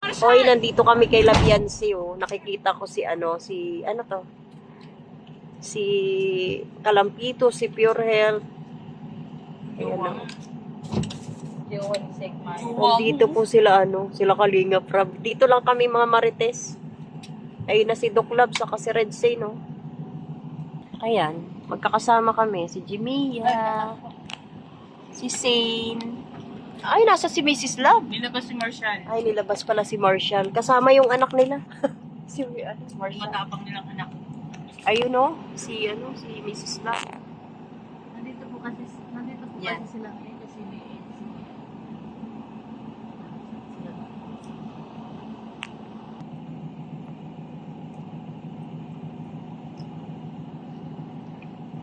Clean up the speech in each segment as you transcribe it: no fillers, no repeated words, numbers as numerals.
Hoy, nandito kami kay Labiansi, oh. Nakikita ko si ano to? Si Kalampito, si Pure Health. Ayan, oh. Nandito po sila, sila Kalinga Prab. Dito lang kami mga Marites. Ayun na si Doc Lab, saka si Red Say, no? Ayan, magkakasama kami. Si Jimia, si Sane. Ay, nasa si Mrs. Love. Nilabas si Marshall. Ay, nilabas pala si Marshall. Kasama yung anak nila. Si Marshall. Matapang nilang anak. Ayun, no? Si Mrs. Love. Nandito po kasi Yan. sila ngayon kasi may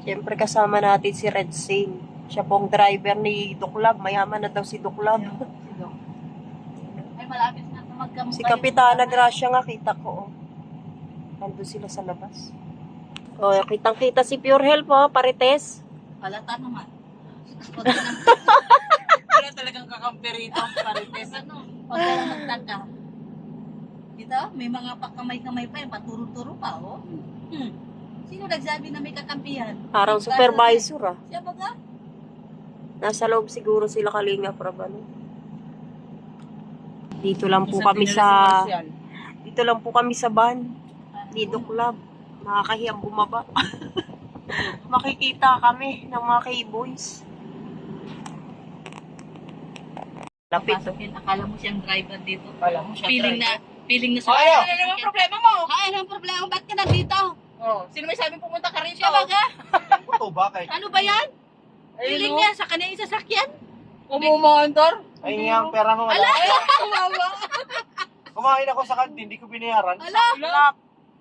Siyempre kasama natin si Red Sane. Siya pong driver ni Doc Lab. Mayaman na daw si Doc Lab. ay malapit na magkamukha. Si Kapitana Gracia nga, kita ko. Oh. Nandun sila sa labas. Oh, kitang-kita si Pure Health po, Parites. Palata naman. Wala talagang kakampi rito. Parites. Huwag ka lang magtaka. Dito, may mga pakamay-kamay pa yan, paturo-turo pa, oh. Sino nagsabi na may kakampihan? Parang supervisor, ah. Siya ba ka? Nasa loob siguro sila Kalinga Prab, ano? Dito lang po Isang kami dinala sa... si Marshall. Dito lang po kami sa van. Ni Doc Lab. Nakakahiyang bumaba. Makikita kami ng mga K-boys. Lapit. Papasokin, akala mo siyang driver dito. Akala mo siya Feeling na sa... Ay, ano naman problema mo? Ay, anong problema? Ba't ka nandito? Oh, sino may sabi pumunta ka rito? Siya ba ka? Ito, bakit? Ano ba yan? Feeling Ayun, niya sa kanya yung sasakyan? Umumontor? Ay, nga ang pera mo. Ala! Kumawa. Kumain ako sa kantin, hindi ko binayaran. Ala!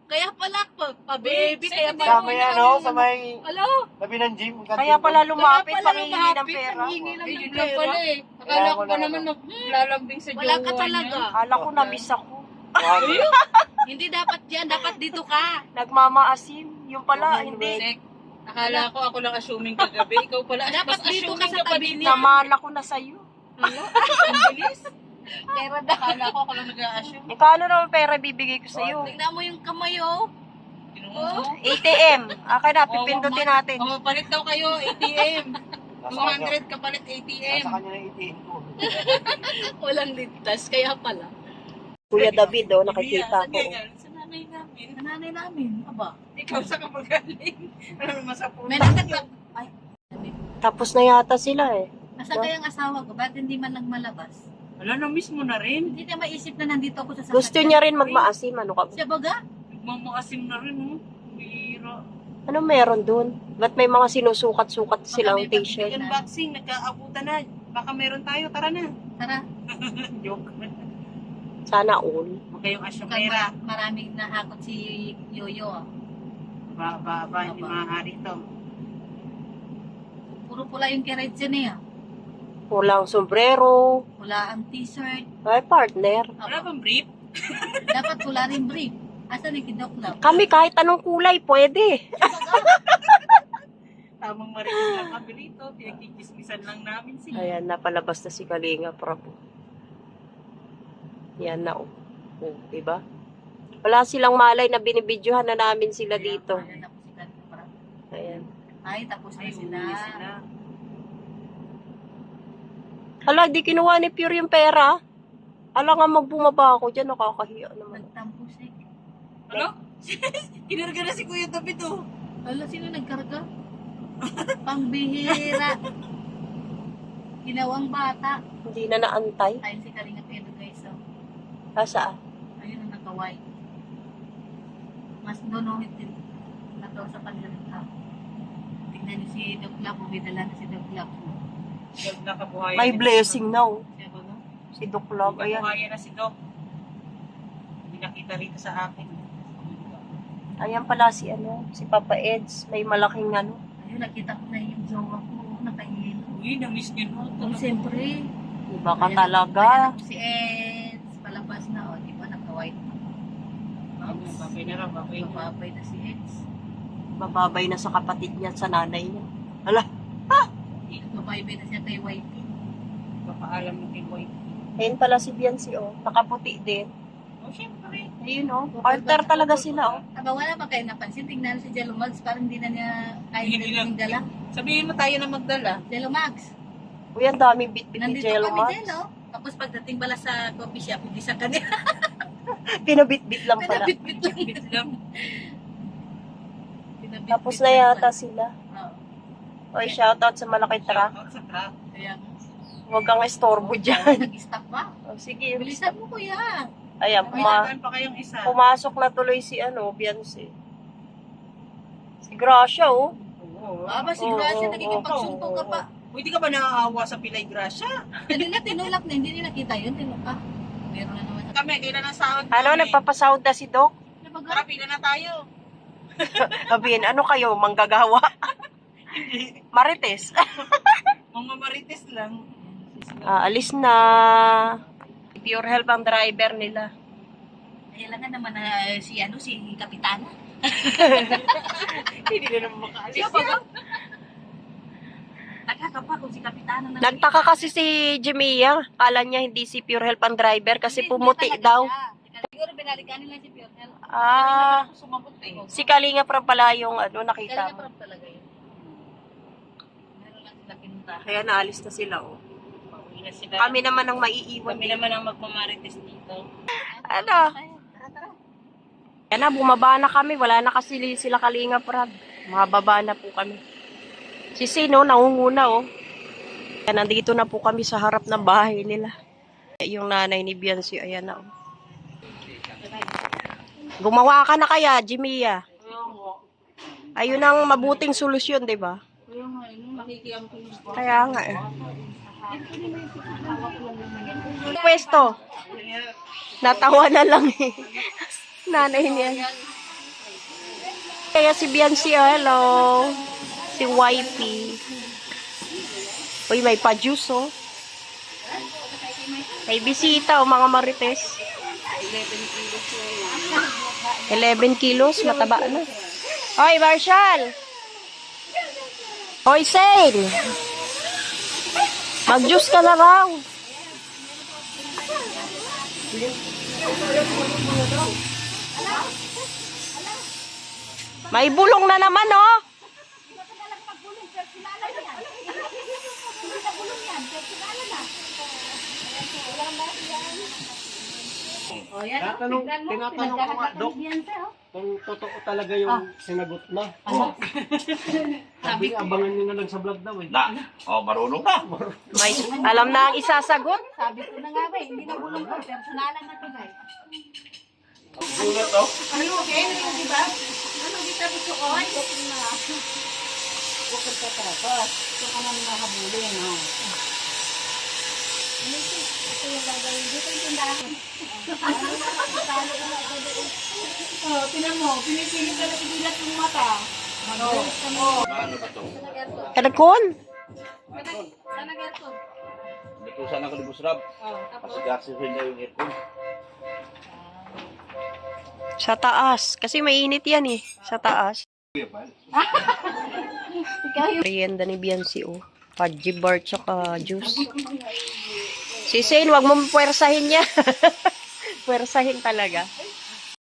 Kaya pala, pa-baby, kaya pala... Sa may ano, sa may Ala! labi ng gym. ang kantin Kaya ko. pala lumapit, Kaya pala panghingi ng lumapit, pera. panghingi lang Eh, ng yun lang pera. pala eh. Akala Kaya ko pa wala naman na. lalambing sa Wala ka jowa talaga. niya. Kala ko na-miss ako. Hindi dapat dyan, dapat dito ka. Nagmamaasim. Yung pala, hindi. Sek, akala ko ako lang assuming kagabi. Ikaw pala. Dapat mas dito ka assuming sa pa tabi din niya. Namana ko na sa'yo. Ang bilis. Pera daw. Akala ko ako lang nag-a-assume. Eh, kano naman pera bibigay ko sa'yo? Tignan mo yung kamay, oh. Tinungo. ATM. Okay na, pipindutin natin. Oh, palit daw kayo, ATM. Nasa kanya. 200 kapalit Nasa ATM. kanya na itiin ko. Walang ligtas, kaya pala. Kuya David, oh, nakikita ko. Sa nanay namin. Nanay namin, aba. Ikaw sa kapagaling. Ano naman sa puno? May nagtatag... Ay, Tapos na yata sila eh. nasa kayang asawa ko, ba't hindi man lang malabas? Wala na miss mo na rin. Hindi niya maisip na nandito ako sa sasakyan. Gusto niya rin magmaasim. Ano ka? Siya baga? Nagmamakasim na rin, oh. Bihira. Ano meron dun? Ba't may mga sinusukat-sukat silang may t-shirt? pagbigyan. Unboxing, nagkaabutan na. Baka meron tayo, tara na. Tara, Joke. Sana all. Huwag kayong mukhang asyumera. maraming nahakot si Yoyo. Ah. Ba, hindi maaari to. Puro pula yung kiretsin niya. Pulang sombrero. Pula ang t-shirt. Ay, partner. Wala Aba, bang brief? dapat pula rin brief. Asan yung kidoklap? Kami kahit anong kulay, pwede. Tamang marinig lang kami rito. Pinagkikismisan lang namin sila. Ayan, napalabas na si Kalinga Prab. Yan na, oh. Oh, diba? Wala silang malay na binibidyohan na namin sila dito. Ayan, tapos si Kanipra. Ayan. Ay, tapos na Ay, sila. uuwi sila. Hala, di kinuha ni Pure yung pera. Hala nga, magbumaba ako dyan. Nakakahiya naman. Nagtampo siya. Ano? Kinarga na si Kuya David, oh. Ala, sino nagkarga? Pangbihira. Ginawang bata. Hindi na naantay. Ayun si Kalinga Pedro, guys. Oh. Asa? Ayun ang nakaway. Mas donohit din. Nataw sa kanilang tao. Tingnan niyo si Doc Lab. Umidala na si Doc Lab. Nakabuhayan May na blessing now. Siya ba no? Si Doc Love, ayan. Nakabuhayan na si Doc. Hindi nakita rito sa akin. Ayan pala si si Papa Eds. May malaking Ayun, nakita ko na yung jowa ko. Nakahilo. Uy, na-miss niyo no. Kung siyempre. Iba ka Ayan, talaga. ayan, si Eds. Palabas na. O, di ba naka-white na. Babay na lang, babay na. Mababay na si Eds. Bababay na sa kapatid niya at sa nanay niya. Mababay na siya kay Whitey. Papaalam mo kay Boy. Ayun pala si Biancy, oh. Nakaputi din. Oh, syempre. Ayun, oh. Partner talaga sila, oh. Aba, wala pa kayo napansin. Tingnan si Jello Mags, parang hindi na niya kaya Hindi na- yung dala. Sabihin mo tayo na magdala. Jello Mags. Uy, ang daming bit-bit ni Nandito Jello kami, Max. Jello. Tapos pagdating pala sa coffee shop, hindi sa kanila. Pinabit-bit lang pala. Pinabit-bit lang. Bit lang. Pinabit-bit Tapos na lang yata pala. sila. Oo. Oy, shoutout sa malaki truck. Shoutout sa truck. Kaya, Huwag kang estorbo dyan. nag-stop pa. Oh, sige. Bilisan mo, kuya. Ayan, May laban pa kayong isa. pumasok na tuloy si Biancy. Si Gracia, oh. Oo. Aba, si Oo, Gracia, oo, nagkikipagsunto ka pa. Pwede ka ba nakaawa sa Pilay Gracia? Kanina tinulak na, hindi nila nakita yun. Tinulak. Meron na naman. Kami, kailan ang sahod Ano, namin? nagpapasahod na si Doc? Tara, pila na tayo. Sabihin, ano kayo, manggagawa? Marites. Mga marites lang. Alis na. Pure help ang driver nila. Kailangan naman na si Kapitana. Hindi na naman makaalis. Siya pa. Nagkakapa kung si Kapitana na. Nagtaka kasi si Jemia. Kala niya hindi si Pure Help ang driver kasi pumuti daw. Siguro binalikan nila si Pure Health. Ah, Sumagot eh. si Kalinga pala yung nakita Kaya mo. parang talaga yun. Meron lang sila pinunta. Kaya naalis na sila, oh. Pauwi na sila. Kami naman ang maiiwan. Kami naman ang magmamarites dito. Ano? Tara. Kaya na, bumaba na kami. Wala na kasi sila Kalinga Prab. Mababa na po kami. Si Sino, nangunguna, oh. Kaya nandito na po kami sa harap ng bahay nila. Yung nanay ni Biancy, ayan na, oh. Gumawa ka na kaya, Jimia? Ayun ang mabuting solusyon, di ba? Kaya nga, eh. Pwesto. Natawa na lang, eh. Nanay niya. Kaya si Biancy, oh, hello. Si YP. Uy, may pa-juice, oh. May bisita, oh, mga marites. 11 kilos, mataba na. Hoy, Marshall! Hoy, Sane! Mag-juice ka na raw. May bulong na naman, oh! O yan. Tinatanong ko nga, Dok, kung totoo talaga yung sinagot na. Sabi nga, abangan nyo na lang sa vlog daw eh. Marunong na. May, alam na ang isasagot. Sabi ko na nga ba, hindi na bulong ko. Personalan na to, guys. Sulat to. Ano, okay? Di ba? Ano, kita mo ko, oy? Bukod ka tapos. Ito ka nang nakabuling. Ito yung gagawin. Dito yung tindahan. Tinan mo, pinipilit ka na idilat yung mata. Ano ba to? Kalakon. Sana gerto. Natusan ako ni Busrab. Kasi gaksihin na yung aircon. Sa taas. Kasi mainit yan, eh. Sa taas. Merienda ni Biancy, oh. Pudgy bar tsaka juice. Si Shane, wag mo puwersahin niya. Puwersahin talaga.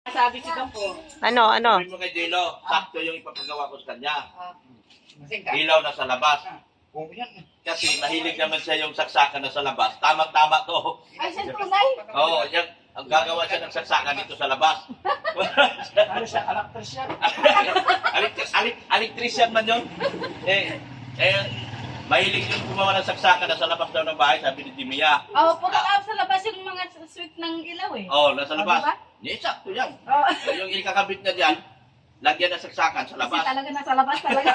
Sabi si Gampo. Ano? Sabihin mo kay Jelo, sakto yung ipapagawa ko sa kanya. Ilaw na sa labas. Kasi mahilig naman siya yung saksakan na sa labas. Tama-tama to. Ay, saan po, Nay? Oo, yan. Ang gagawa siya ng saksakan dito sa labas. Ano siya, karakter siya. Electrician man yun. Mahilig yung gumawa ng saksakan na sa labas daw ng bahay, sabi ni Jimia. Oh, pagkakaap sa labas yung mga sweet ng ilaw eh. Oo, nasa labas. diba? Sakto yan. Oh. Yung ikakabit niya dyan, lagyan ng saksakan sa Kasi labas. talaga nasa labas talaga.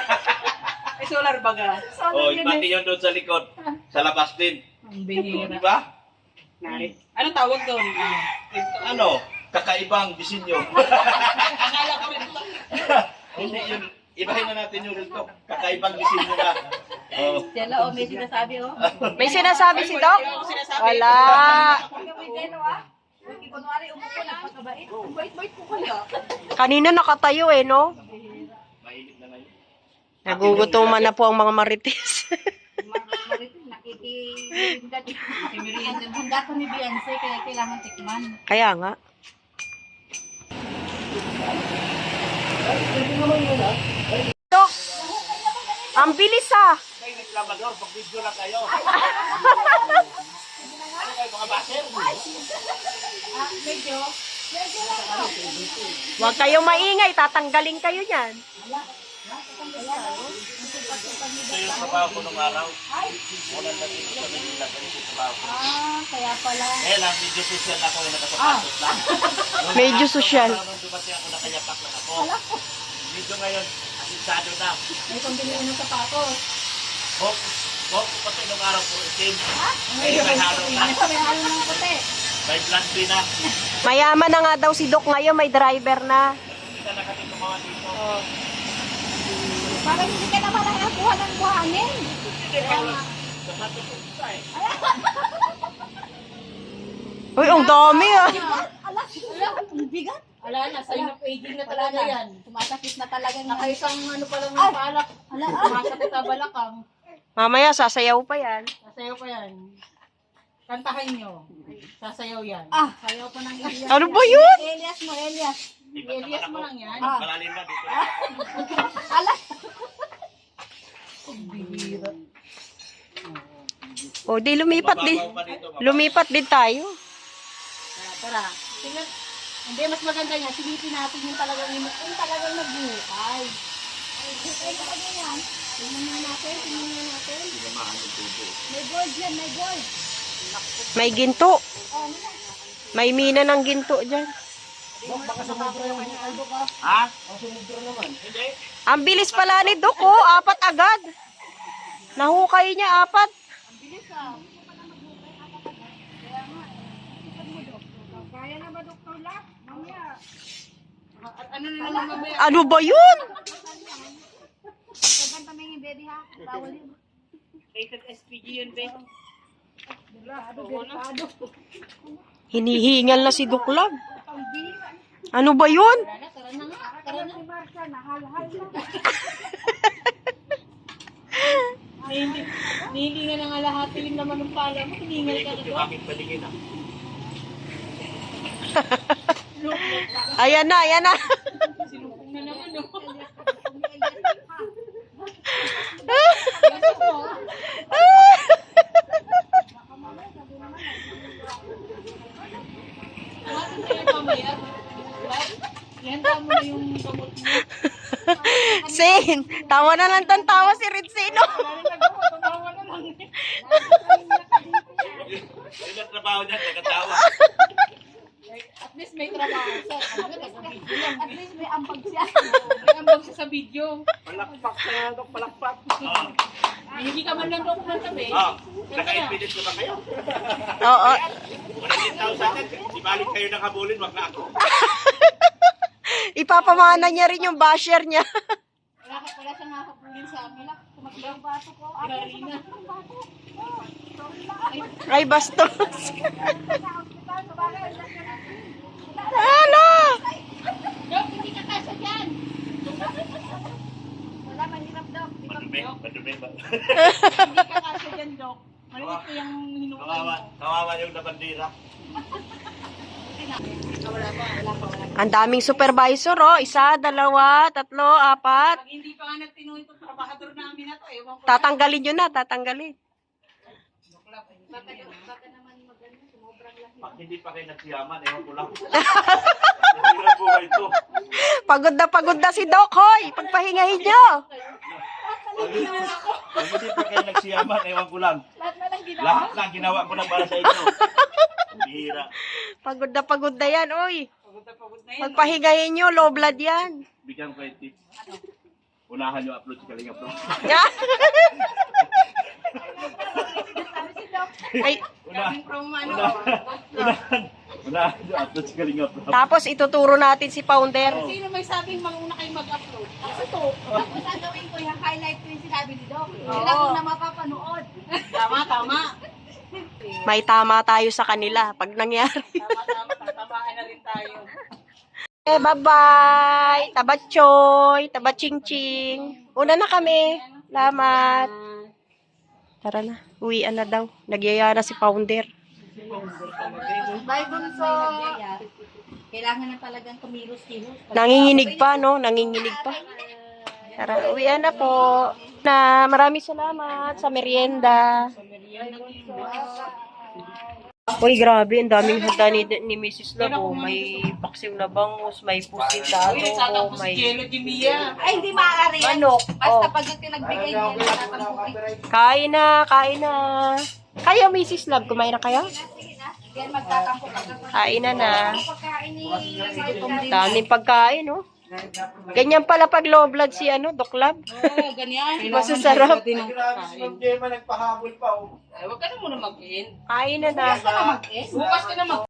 Ay, solar baga. Oo, pati yun doon sa likod. Sa labas din. Ang Di bihira. ba? Anong tawag doon? Ano? Kakaibang disenyo. Akala ko rin ito. Hindi yun. Ibahin na natin yung rito. Kakaibang disenyo na. Oh. Jella, oh, may sinasabi oh. May sinasabi si Doc? Wala. Hindi kunwari umupo, nagpakabait. Ang bait-bait ko kaya. Kanina nakatayo, eh, no? Mainit na ngayon. Nagugutuman na po ang mga marites. Mga marites, Merienda. Handa ko ni Beyonce, kaya kailangan tikman. Kaya nga. Dok, ang bilis ah. Kayo reklamador, pag-video lang kayo. Ano kayo, mga baser? Medyo. Huwag kayong maingay, tatanggalin kayo niyan. Ito yung trabaho ko nung araw. Unang natin ko sa Manila, ganito yung trabaho ko. Kaya pala. Eh lang, medyo social ako, yung nakasapatos lang. Medyo social. Nung dumating ako, nakayapak lang ako. Medyo ngayon, asisado na. May pambili ng sapatos. Hop, pati nung araw ko, itim. Eh, may halo na. May halo ng puti. May plan B na. Mayaman na nga daw si Doc ngayon, may driver na. Hindi na nakatito mga dito. Parang hindi ka naman nakakuha ng buhanin. Hindi pa lang. Sapatos ko isa eh. Uy, ang dami ah. Ala, ang bigat. Ala, nasa enough aging na talaga yan. Sumasakit na talaga. Nakaisang ano pa lang ng palak. Ala, sumasakit na balakang. Mamaya, sasayaw pa yan. Sasayaw pa yan. Kantahan nyo. Sasayaw yan. Sayaw pa ng Elias. Ano ba yun? Elias mo, Elias. Elias mo lang yan. Malalim na dito. Ala. O, di lumipat din. Mababaw pa dito. Lumipat din tayo. Tara. Tingnan. Hindi, mas maganda yan. Silipin natin yung talagang nagbuhay. Ay, talaga yan. Tingnan nga natin. May gold yan, may gold. May ginto. May mina ng ginto dyan. Ha? Hindi. Ang bilis pala ni Doc, oh. 4 agad. Nahukay niya 4. Kaya na ba, Dr. Lap? Mamaya. Ano na lang mamaya? Ano ba yun? Kaganta mo yung baby ha? Bawal yun. Rated SPG yun, babe. Hinihingal na si Doc Lab. Ano ba yun? Tara na nga. Tara na. Marcia, nahal-hal na. Nihilingan na nga lahat yung naman ng pala mo. Hiningal ka na Yung doon. aking paligid na. Ayan na, ayan na. Sinupong na naman, no? Tumatin tayo mamaya. Ihanda mo na yung gamot mo. Sin, tawa na lang tawa si Ritzino. Tumawa na lang. Yung trabaho niya, nagkatawa. At least may trabaho siya. At least may ambag siya. May ambag siya sa video. Palakpak sa Dok, palakpak. Hindi ka man lang doon sabi. Naka-infinite ko ba kayo? Oo. 100,000. Di balik kayo nakabulin, wag na ako. Ipapamana niya rin yung basher niya. Wala siya nakakapulin sa amin. Tumaklang bato ko. Karina. Ay, bastos. Hala! Dok, hindi ka kasya dyan. Wala, mahirap, Dok. Madumi ba? Hindi ka kasya dyan, Dok. Maliit ko yung hinukay mo. Kawawa yung nabandira. Ang daming supervisor, oh. 1, 2, 3, 4. Pag hindi pa nga nagtinuloy itong trabahador namin na to, ewan ko. Tatanggalin nyo na, tatanggalin. Baka naman maganda, sumobrang lang. Pag hindi pa kayo nagsiyaman, ewan ko lang. Hindi na buhay to. Pagod na si Doc, hoy. Pagpahingahin nyo. Pag hindi pa kayo nagsiyaman, ewan ko lang. Lahat na lang ginawa. Lahat na ginawa ko na para sa inyo. Bihira. Pagod na yan, oy. Pagod na yan. Pagpahingahin nyo, low blood yan. Bigyan ko kayo tip. Unahan nyo upload si Kalinga Pro. Ay, Unahan From ano. nyo upload si Kalinga Pro. tapos ituturo natin si Founder. Sino may sabing mauna kayo mag-upload? Ako to. Tapos ang gawin ko, yung highlight ko yung sinabi ni Doc. Sila ko na mapapanood. Tama. May tama tayo sa kanila pag nangyari. Tama. Tatamaan na rin tayo. Eh, bye-bye. Tabatchoy, tabaching-ching. Una na kami. Salamat. Tara na, uwian na daw. Nagyaya na si Founder. Bye, Bunso. Kailangan na talagang kumilos-kilos. Nanginginig pa, no? Nanginginig pa. Tara, uwian na po. Na, maraming salamat sa merienda. Uy, grabe, ang daming handa ni Mrs. Labo. May paksiw na bangus, may pusit na adobo, may Ay, hindi maaari yan. manok. Basta Oh, pag yung tinagbigay niya, natatampukin. kain na, kain na. Kayo, Mrs. Love, kumain na kayo? Sige na. Yan, magtatampo ka. Kain na na. Pagkain ni... Daming pagkain, no? Ganyan pala pag low blood si Doklab. Oo, ganyan. Masasarap. Nagpahabol pa. Ay, huwag ka na muna mag-in. Kain na na. Bukas ka na mag-in. Bukas ka na mag